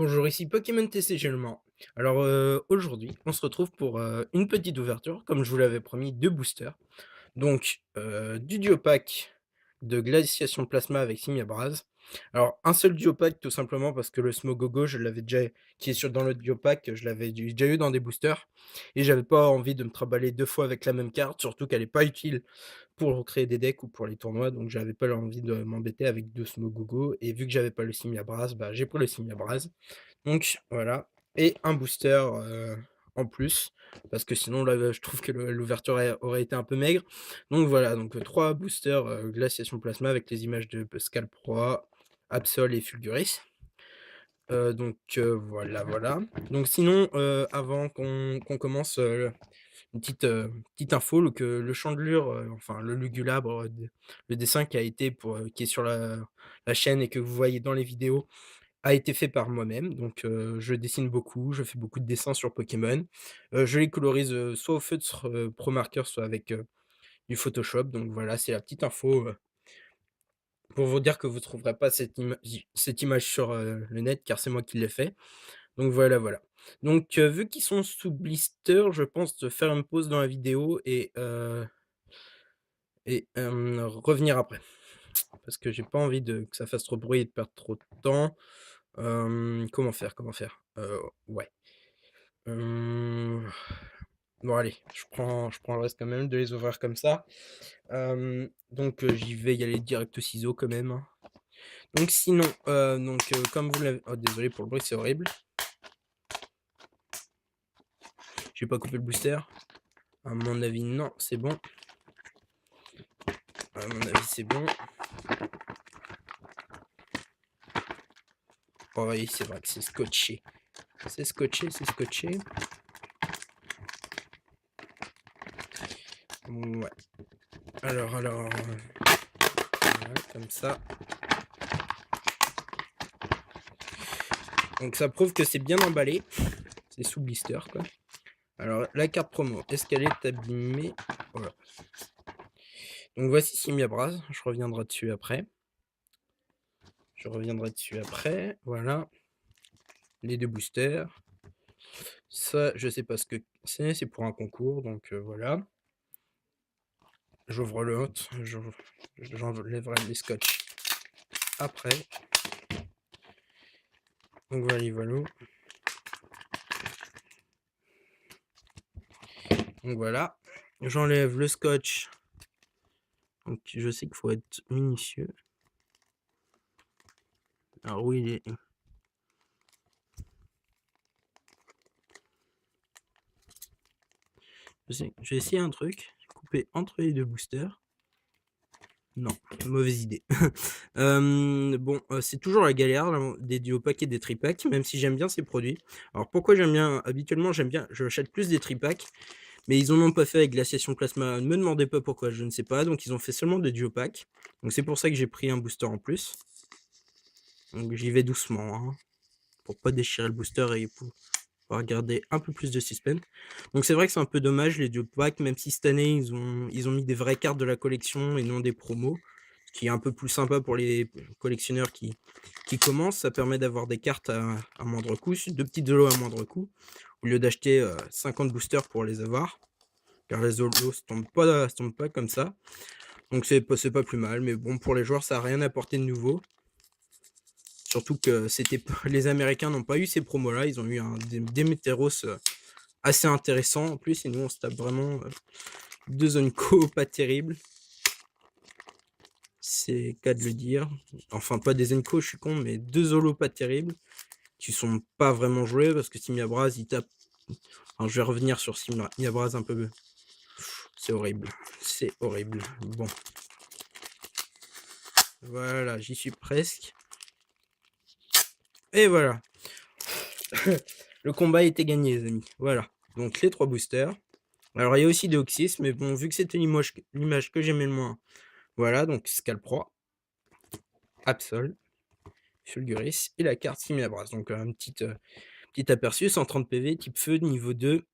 Bonjour, ici Pokémon TCG Le Mans. Alors aujourd'hui, on se retrouve pour une petite ouverture, comme je vous l'avais promis, de boosters. Donc du duo pack de Glaciation Plasma avec Simiabraz. Alors un seul duo pack tout simplement parce que le Smogogo, je l'avais déjà, qui est dans le duo pack, je l'avais déjà eu dans des boosters. Et j'avais pas envie de me trimballer deux fois avec la même carte, surtout qu'elle est pas utile pour créer des decks ou pour les tournois. Donc j'avais pas envie de m'embêter avec deux Smogogo. Et vu que j'avais pas le Simiabraz, bah, j'ai pris le Simiabraz. Donc voilà, et un booster, en plus, parce que sinon là, je trouve que l'ouverture aurait été un peu maigre. Donc voilà, donc 3 boosters, Glaciation Plasma avec les images de Scalproie, Absol et Fulguris. Voilà, voilà. Donc sinon, avant qu'on commence, petite info, que le Chandelure, enfin le Lugulabre, le dessin qui a été qui est sur la chaîne et que vous voyez dans les vidéos, a été fait par moi-même. Donc je dessine beaucoup, je fais beaucoup de dessins sur Pokémon. Je les colorise, soit au feutre, Pro Marker, soit avec, du Photoshop. Donc voilà, c'est la petite info, pour vous dire que vous trouverez pas cette image sur, le net, car c'est moi qui l'ai fait. Donc voilà, voilà. Donc vu qu'ils sont sous blister, je pense de faire une pause dans la vidéo et revenir après. Parce que j'ai pas envie que ça fasse trop de bruit et de perdre trop de temps. Comment faire? Comment faire? Ouais. Hem, bon allez, je prends le risque quand même de les ouvrir comme ça. J'y vais y aller direct au ciseau quand même, hein. Donc sinon, comme vous l'avez, oh désolé pour le bruit, c'est horrible. J'ai pas coupé le booster. À mon avis, non, c'est bon. À mon avis, c'est bon. Oh oui, c'est vrai que c'est scotché. C'est scotché, c'est scotché. Ouais. Alors, voilà, comme ça. Donc ça prouve que c'est bien emballé. C'est sous blister, quoi. Alors la carte promo, est-ce qu'elle est abîmée? Voilà. Donc voici Simiabraz, je reviendrai dessus après. Je reviendrai dessus après, voilà. Les 2 boosters. Ça, je sais pas ce que c'est pour un concours, donc voilà. J'ouvre l'autre, j'enlèverai les scotch après. Donc voilà, voilà. Donc voilà. J'enlève le scotch. Donc je sais qu'il faut être minutieux. Alors oui, il est... Je vais essayer un truc, couper entre les 2 boosters. Non, mauvaise idée. C'est toujours la galère là, des duopacks et des tripacks, même si j'aime bien ces produits. Alors pourquoi j'aime bien? Habituellement, je achète plus des tripacks, mais ils en ont pas fait avec Glaciation Plasma. Ne me demandez pas pourquoi, je ne sais pas. Donc ils ont fait seulement des duopacks. Donc c'est pour ça que j'ai pris un booster en plus. Donc j'y vais doucement, hein, pour pas déchirer le booster et pour garder un peu plus de suspense. Donc c'est vrai que c'est un peu dommage les duopacks, même si cette année ils ont mis des vraies cartes de la collection et non des promos, ce qui est un peu plus sympa pour les collectionneurs qui commencent. Ça permet d'avoir des cartes à moindre coût, 2 petites holos à moindre coût, au lieu d'acheter 50 boosters pour les avoir, car les holos se tombent pas comme ça. Donc c'est pas plus mal, mais bon, pour les joueurs ça a rien apporté de nouveau. Surtout que les Américains n'ont pas eu ces promos là, ils ont eu un Démétéros assez intéressant en plus, et nous on se tape vraiment 2 zones co pas terribles. C'est cas de le dire. Enfin pas des zones co, je suis con, mais 2 zolos pas terribles, qui sont pas vraiment joués parce que Simiabraz il tape. Alors je vais revenir sur Simiabraz un peu. C'est horrible, c'est horrible. Bon. Voilà, j'y suis presque. Et voilà. Le combat était gagné les amis, voilà. Donc les 3 boosters. Alors il y a aussi Deoxys, mais bon, vu que c'était l'image que j'aimais le moins, voilà, donc Scalproie, Absol, Fulguris et la carte Simiabras. Donc un petit aperçu, 130 PV, type feu, niveau 2,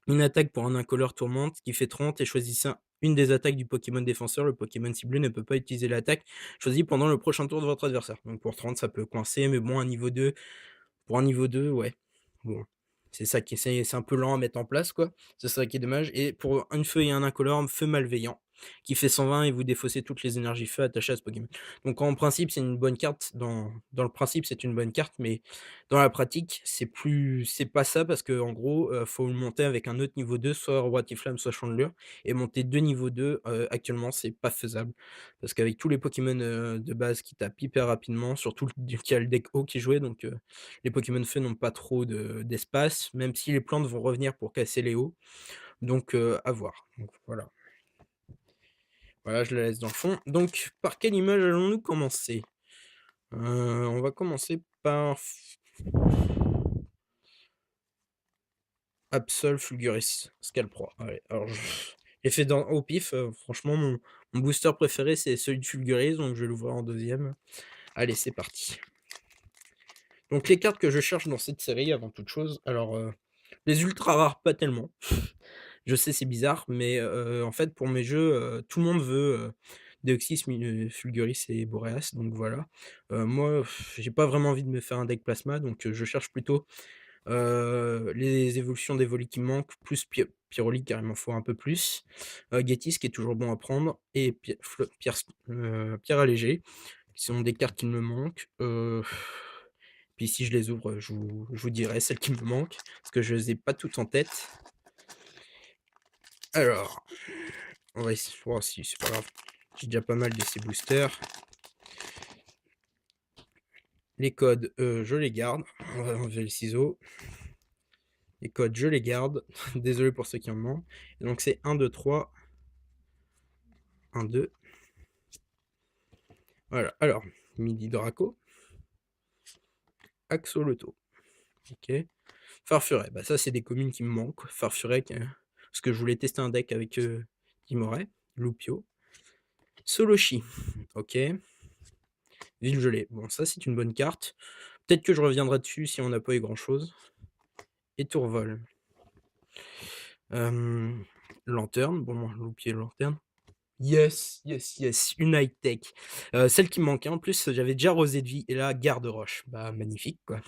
une attaque pour un incolore tourmente qui fait 30 et choisissez une des attaques du Pokémon défenseur. Le Pokémon ciblé ne peut pas utiliser l'attaque choisie pendant le prochain tour de votre adversaire. Donc pour 30, ça peut coincer, mais bon, à niveau 2, Pour un niveau 2, ouais. Bon, c'est ça qui est c'est un peu lent à mettre en place, quoi. C'est ça qui est dommage et pour une feu et un incolore, feu malveillant, qui fait 120 et vous défaussez toutes les énergies feu attachées à ce Pokémon. Donc en principe, c'est une bonne carte, dans le principe, c'est une bonne carte, mais dans la pratique, c'est pas ça parce que en gros, faut le monter avec un autre niveau 2, soit Roi Tiflamme, soit Chandelure et monter 2 niveaux 2, actuellement, c'est pas faisable. Parce qu'avec tous les Pokémon, de base qui tapent hyper rapidement, surtout qu'il y a le deck eau qui est joué, donc les Pokémon feu n'ont pas trop d'espace, même si les plantes vont revenir pour casser les hauts, donc à voir. Donc voilà. Voilà, je la laisse dans le fond. Donc par quelle image allons-nous commencer? On va commencer par Absol Fulguris Scalpro. Allez, alors je l'ai fait au pif, franchement mon booster préféré c'est celui de Fulguris, donc je vais l'ouvrir en deuxième. Allez, c'est parti. Donc les cartes que je cherche dans cette série avant toute chose, alors, les ultra rares pas tellement. Je sais c'est bizarre, mais, en fait pour mes jeux, tout le monde veut, Deoxys, Fulguris et Boreas, donc voilà. Moi, j'ai pas vraiment envie de me faire un deck plasma, donc, je cherche plutôt, les évolutions d'Evoli qui me manquent, plus Pyrolyque car il m'en faut un peu plus, Getis qui est toujours bon à prendre et Pierre Allégé, qui sont des cartes qui me manquent, puis si je les ouvre, je vous dirai celles qui me manquent, parce que je les ai pas toutes en tête. Alors, on va essayer oh si, c'est pas grave, j'ai déjà pas mal de ces boosters. Les codes, je les garde, on va enlever le ciseau. Les codes, je les garde, désolé pour ceux qui en manquent. Et donc c'est 1, 2, 3, 1, 2. Voilà, alors, Midi Draco, Axoloto, ok. Farfuret, bah ça c'est des communes qui me manquent. Farfuret, parce que je voulais tester un deck avec Timoret, Lupio. Soloshi, ok. Ville gelée, bon ça c'est une bonne carte. Peut-être que je reviendrai dessus si on n'a pas eu grand chose. Et Tourvol. Lanterne, bon Lupio Lanterne. Yes, yes, yes, une high tech. Celle qui me manquait en plus, j'avais déjà Rosée de vie et là Garde Roche. Bah magnifique quoi.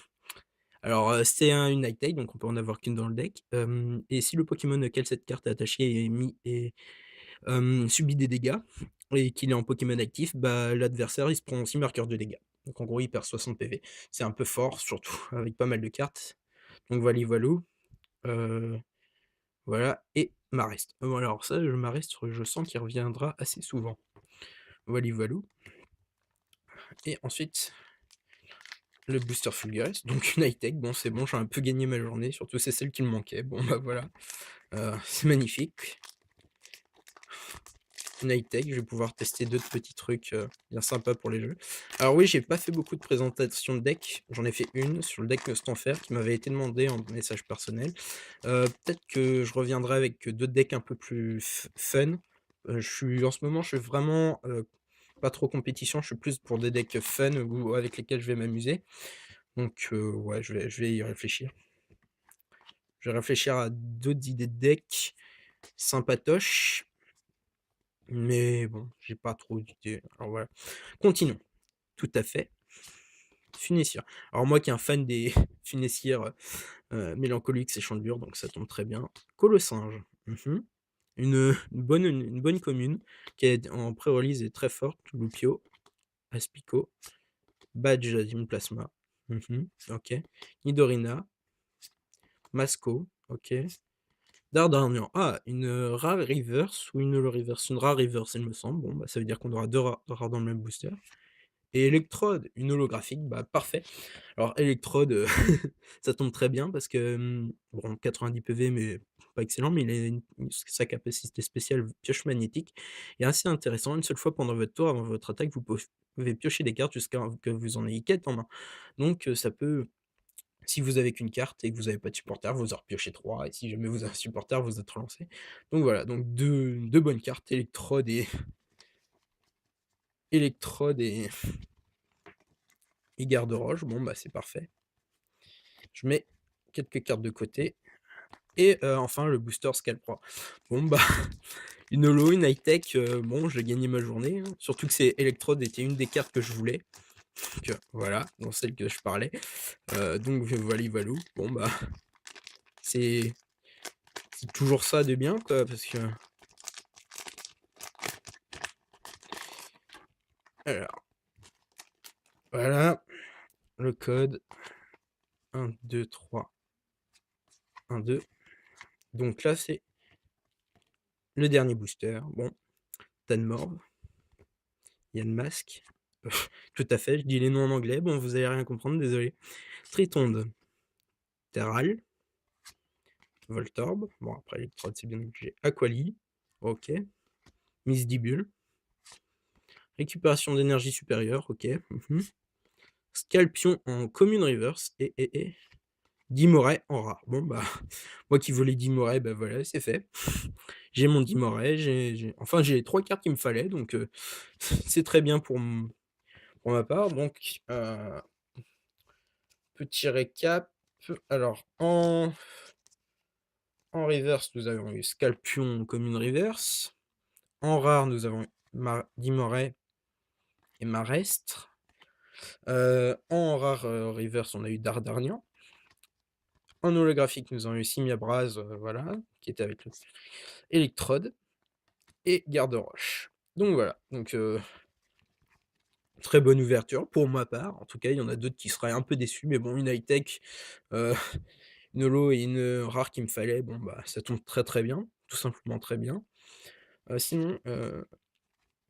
Alors, c'est une high tech, donc on peut en avoir qu'une dans le deck. Et si le Pokémon auquel cette carte est attachée est mis et subit des dégâts et qu'il est en Pokémon actif, bah, l'adversaire, il se prend 6 marqueurs de dégâts. Donc en gros, il perd 60 PV. C'est un peu fort, surtout avec pas mal de cartes. Donc voilou. Voilà et Marest. Bon alors ça, le Marest, je sens qu'il reviendra assez souvent. Voilou. Et ensuite, le booster Fulguris, donc une high tech. Bon, c'est bon, j'ai un peu gagné ma journée, surtout c'est celle qui me manquait. Bon, bah voilà, c'est magnifique. Une high tech, je vais pouvoir tester d'autres petits trucs bien sympas pour les jeux. Alors oui, j'ai pas fait beaucoup de présentations de deck, j'en ai fait une sur le deck Stanfer qui m'avait été demandé en message personnel. Peut-être que je reviendrai avec d'autres decks un peu plus fun. En ce moment, je suis vraiment pas trop compétition, je suis plus pour des decks fun ou avec lesquels je vais m'amuser. Donc ouais, je vais y réfléchir. Je vais réfléchir à d'autres idées de deck sympatoches. Mais bon, j'ai pas trop d'idées. Alors voilà. Continuons. Tout à fait. Funessière. Alors moi qui est un fan des Funessières mélancoliques et chandelures, donc ça tombe très bien. Colossinge. Une bonne commune qui est en pré-release est très forte. Lupio, Aspico, Badge Azim Plasma. Ok. Nidorina, Masco, ok. Dardarnian. Ah, une rare reverse ou une reverse? Une rare reverse, il me semble. Bon, bah, ça veut dire qu'on aura deux rares dans le même booster. Et Electrode, une holographique, bah parfait. Alors Electrode, ça tombe très bien parce que, bon 90 PV mais pas excellent, mais il a sa capacité spéciale pioche magnétique est assez intéressant. Une seule fois pendant votre tour, avant votre attaque, vous pouvez piocher des cartes jusqu'à que vous en ayez 4 en main. Donc ça peut si vous avez qu'une carte et que vous n'avez pas de supporter, vous en repiochez 3 et si jamais vous avez un supporter, vous êtes relancé. Donc voilà, donc deux bonnes cartes, Electrode et Garde-Roche. Bon bah c'est parfait. Je mets quelques cartes de côté. Et enfin le booster Scalpro. Bon bah, une holo, une high-tech, bon j'ai gagné ma journée, hein. Surtout que c'est Electrode était une des cartes que je voulais. Donc, voilà, dans celle que je parlais. Donc voilà voilou. Bon, bah, c'est c'est toujours ça de bien, quoi, parce que alors, voilà, le code 1, 2, 3, 1, 2. Donc là, c'est le dernier booster. Bon, Tanmorv, Yanmask, tout à fait, je dis les noms en anglais, bon, vous allez rien comprendre, désolé. Tritonde, Terral, Voltorb, bon après Electrode c'est bien obligé, Aquali, OK, Misdibule, récupération d'énergie supérieure, OK, Scalpion en commune reverse et Dimoré en rare. Bon bah, moi qui voulais Dimoré, bah voilà, c'est fait. J'ai mon Dimoré, j'ai les 3 cartes qu'il me fallait, donc c'est très bien pour ma part. Donc petit récap, alors en reverse, nous avons eu Scalpion commune reverse. En rare, nous avons Dimoré et Marestre. En rare, reverse, on a eu Dardarnian. En holographique, nous avons eu Simiabraz, voilà, qui était avec le Electrode et Garde-Roche. Donc voilà, donc très bonne ouverture pour ma part. En tout cas, il y en a d'autres qui seraient un peu déçus, mais bon, une high-tech, heu, une holo et une rare qu'il me fallait, bon, bah, ça tombe très, très bien, tout simplement très bien. Sinon,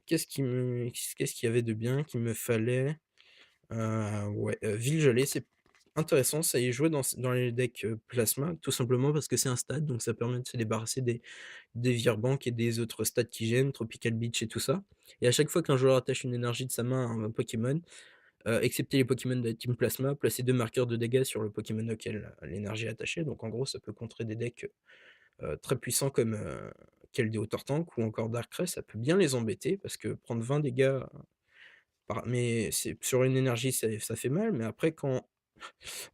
qu'est-ce qu'il y avait de bien qu'il me fallait? Ouais, Ville gelée, c'est intéressant, ça y est joué dans les decks, plasma, tout simplement parce que c'est un stade, donc ça permet de se débarrasser des Virbank et des autres stats qui gênent, Tropical Beach et tout ça. Et à chaque fois qu'un joueur attache une énergie de sa main à un Pokémon, excepté les Pokémon de la team plasma, placez 2 marqueurs de dégâts sur le Pokémon auquel, l'énergie est attachée. Donc en gros, ça peut contrer des decks, très puissants comme, Keldeo Tortank ou encore Darkrai, ça peut bien les embêter parce que prendre 20 dégâts mais c'est sur une énergie, ça fait mal, mais après quand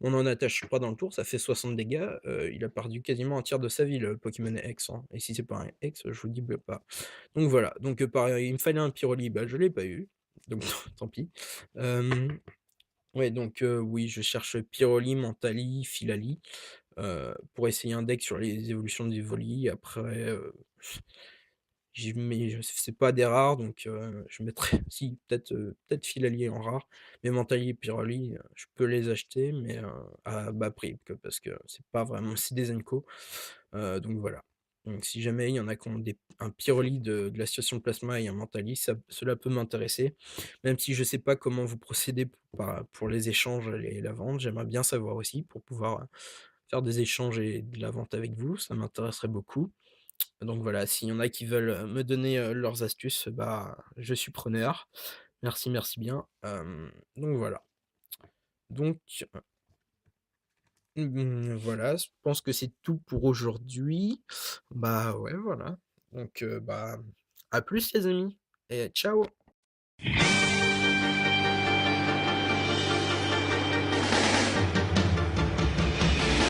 on en attache pas dans le tour, ça fait 60 dégâts, il a perdu quasiment un tiers de sa vie le Pokémon X, hein, et si c'est pas un X, je vous dis pas. Donc voilà, donc pareil, il me fallait un Pyroli, bah, je l'ai pas eu, donc tant pis. Ouais, donc oui, je cherche Pyroli, Mentali, Filali, pour essayer un deck sur les évolutions d'Evoli. Après, c'est pas des rares, donc je mettrais si peut-être Filali en rare, mais Mentali et Pyroli, je peux les acheter, mais à bas prix parce que c'est pas vraiment c'est des Zenko, donc voilà. Donc si jamais il y en a qui ont un Pyroli de la situation de plasma et un Mentali, cela peut m'intéresser, même si je sais pas comment vous procédez pour les échanges et la vente. J'aimerais bien savoir aussi pour pouvoir, faire des échanges et de la vente avec vous, ça m'intéresserait beaucoup. Donc voilà, s'il y en a qui veulent, me donner, leurs astuces, bah, je suis preneur. Merci, merci bien. Donc voilà. Donc, voilà, je pense que c'est tout pour aujourd'hui. Bah, ouais, voilà. Donc, bah, à plus les amis et ciao!